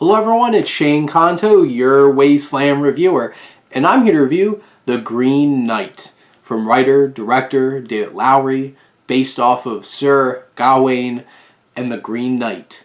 Hello everyone, it's Shane Kanto, your Wasteland reviewer, and I'm here to review The Green Knight from writer-director David Lowery, based off of Sir Gawain and The Green Knight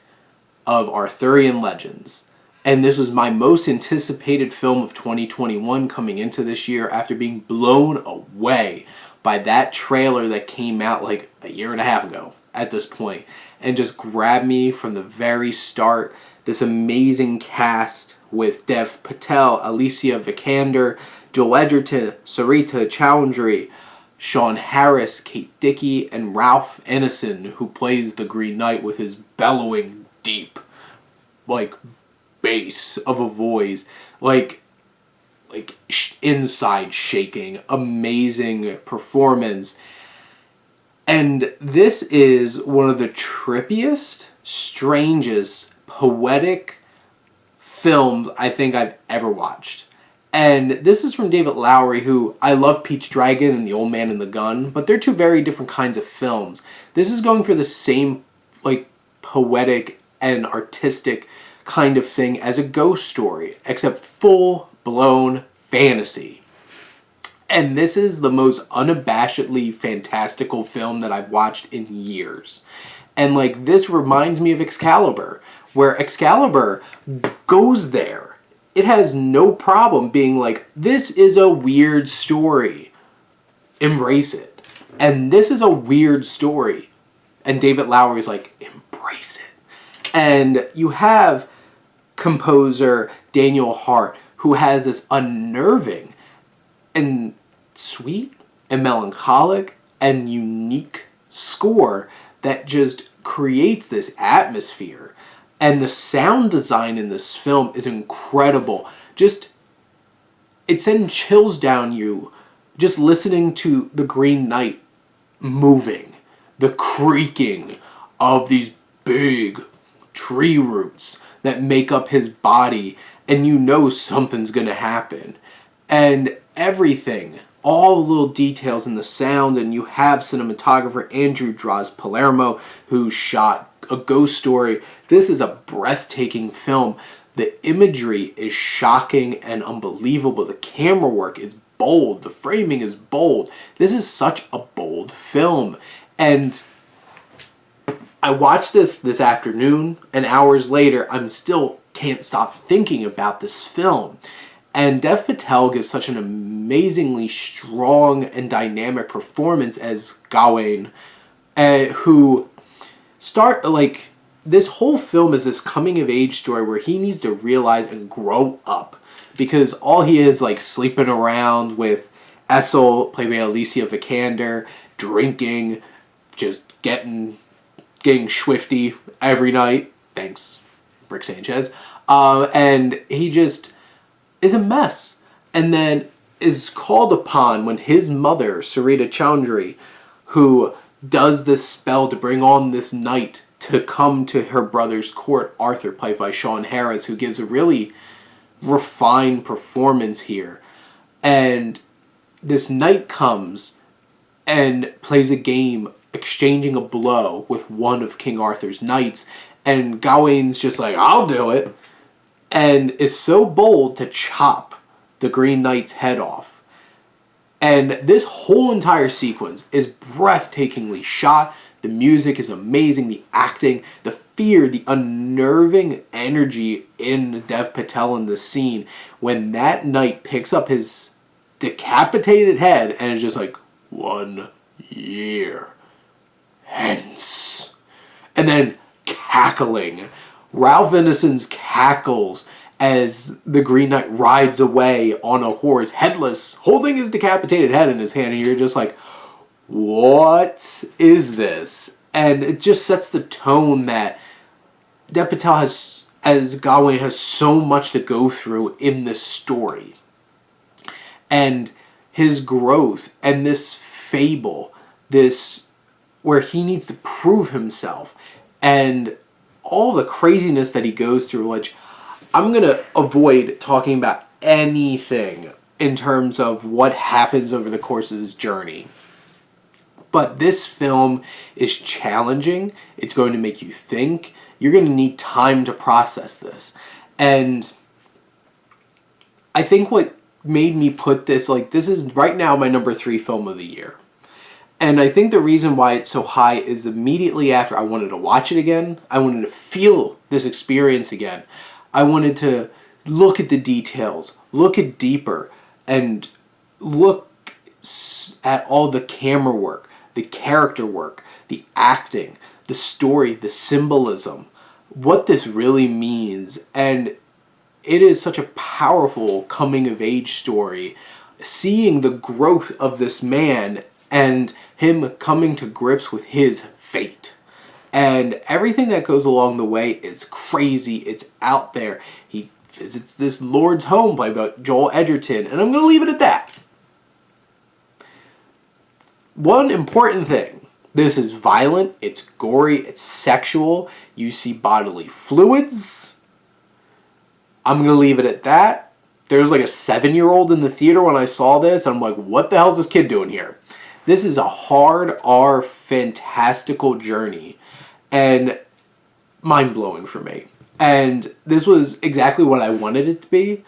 of Arthurian legends. And this was my most anticipated film of 2021 coming into this year after being blown away by that trailer that came out like a year and a half ago at this point, and just grabbed me from the very start. This amazing cast with Patel, Alicia, Vikander, Edgerton, Sarita, Choudhury, Sean Harris, Dickie, and Ralph Ineson, who plays the Green Knight with his bellowing deep, bass of a voice, inside shaking, amazing performance. And this is one of the trippiest, strangest, poetic films I think I've ever watched. And this is from David Lowery, who I love Peach Dragon and The Old Man and the Gun, but they're two very different kinds of films. This is going for the same poetic and artistic kind of thing as a ghost story, except full-blown fantasy. And this is the most unabashedly fantastical film that I've watched in years. And this reminds me of Excalibur, where Excalibur goes there. It has no problem being this is a weird story. Embrace it. And this is a weird story. And David Lowery's embrace it. And you have composer Daniel Hart, who has this unnerving and sweet and melancholic and unique score that just creates this atmosphere. And the sound design in this film is incredible. It sends chills down you just listening to the Green Knight moving, the creaking of these big tree roots that make up his body, and you know something's gonna happen. And everything, all the little details in the sound, and you have cinematographer Andrew Draws Palermo, who shot A Ghost Story. This is a breathtaking film. The imagery is shocking and unbelievable. The camera work is bold. The framing is bold. This is such a bold film. And I watched this afternoon, and hours later, I'm still can't stop thinking about this film. And Dev Patel gives such an amazingly strong and dynamic performance as Gawain, who this whole film is this coming-of-age story where he needs to realize and grow up, because all he is sleeping around with Essel, played by Alicia Vikander, drinking, just getting swifty every night. Thanks, Rick Sanchez. And he just is a mess, and then is called upon when his mother, Sarita Choudhury, who does this spell to bring on this knight to come to her brother's court, Arthur, played by Sean Harris, who gives a really refined performance here. And this knight comes and plays a game, exchanging a blow with one of King Arthur's knights, and Gawain's just I'll do it, and is so bold to chop the Green Knight's head off. And this whole entire sequence is breathtakingly shot. The music is amazing, the acting, the fear, the unnerving energy in Dev Patel in this scene when that knight picks up his decapitated head and is just 1 year hence. And then cackling. Ralph Ineson's cackles as the Green Knight rides away on a horse, headless, holding his decapitated head in his hand, and you're just what is this? And it just sets the tone that Dev Patel as Gawain has so much to go through in this story. And his growth and this fable, where he needs to prove himself, and all the craziness that he goes through, which I'm going to avoid talking about anything in terms of what happens over the course of his journey. But this film is challenging. It's going to make you think. You're going to need time to process this. And I think what made me put this, like, this is right now my number 3 film of the year. And I think the reason why it's so high is immediately after I wanted to watch it again. I wanted to feel this experience again. I wanted to look at the details, look at deeper, and look at all the camera work, the character work, the acting, the story, the symbolism, what this really means. And it is such a powerful coming-of-age story, seeing the growth of this man and him coming to grips with his fate. And everything that goes along the way is crazy. It's out there. He visits this lord's home played by Joel Edgerton, and I'm going to leave it at that. One important thing. This is violent, it's gory, it's sexual. You see bodily fluids. I'm going to leave it at that. There's like a 7-year-old in the theater when I saw this, and I'm like, what the hell is this kid doing here? This is a hard R, fantastical journey, and mind-blowing for me. And this was exactly what I wanted it to be,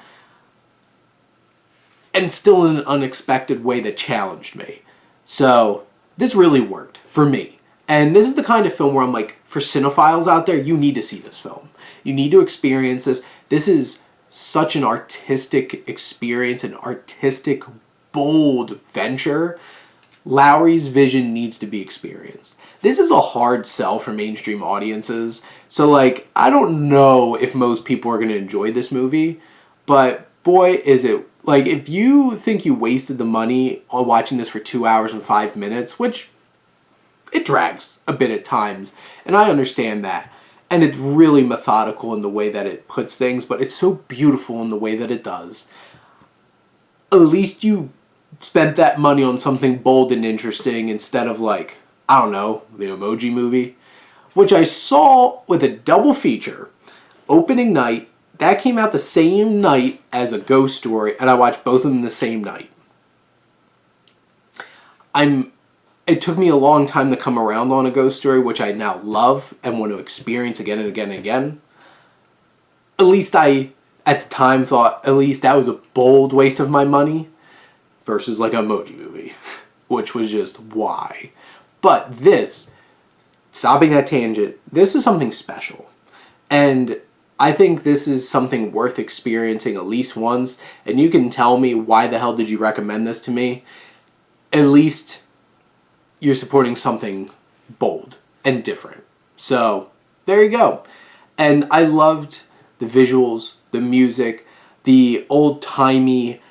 and still in an unexpected way that challenged me. So this really worked for me. And this is the kind of film where I'm like, for cinephiles out there, you need to see this film. You need to experience this. This is such an artistic experience, an artistic, bold venture. Lowery's vision needs to be experienced. This is a hard sell for mainstream audiences. So, like, I don't know if most people are going to enjoy this movie. But, boy, is it. Like, if you think you wasted the money on watching this for 2 hours and 5 minutes, which it drags a bit at times, and I understand that. And it's really methodical in the way that it puts things, but it's so beautiful in the way that it does. At least you spent that money on something bold and interesting instead of, like, I don't know, the Emoji Movie, which I saw with a double feature, opening night. That came out the same night as A Ghost Story, and I watched both of them the same night. It took me a long time to come around on A Ghost Story, which I now love and want to experience again and again and again. At least I, at the time, thought at least that was a bold waste of my money versus like an Emoji Movie, which was just why. But this, stopping that tangent, this is something special. And I think this is something worth experiencing at least once. And you can tell me why the hell did you recommend this to me. At least you're supporting something bold and different. So, there you go. And I loved the visuals, the music, the old-timey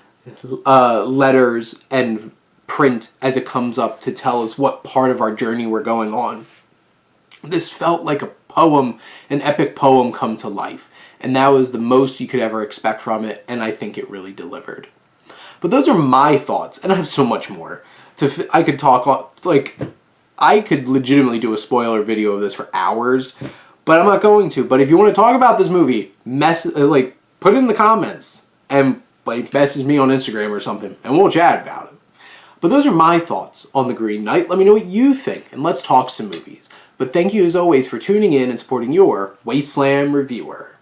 letters and print as it comes up to tell us what part of our journey we're going on. This felt like a poem, an epic poem come to life. And that was the most you could ever expect from it, and I think it really delivered. But those are my thoughts, and I have so much more. I could talk, like, I could legitimately do a spoiler video of this for hours, but I'm not going to. But if you want to talk about this movie, put it in the comments, and, like, message me on Instagram or something, and we'll chat about it. But those are my thoughts on The Green Knight. Let me know what you think, and let's talk some movies. But thank you, as always, for tuning in and supporting your Wasteland reviewer.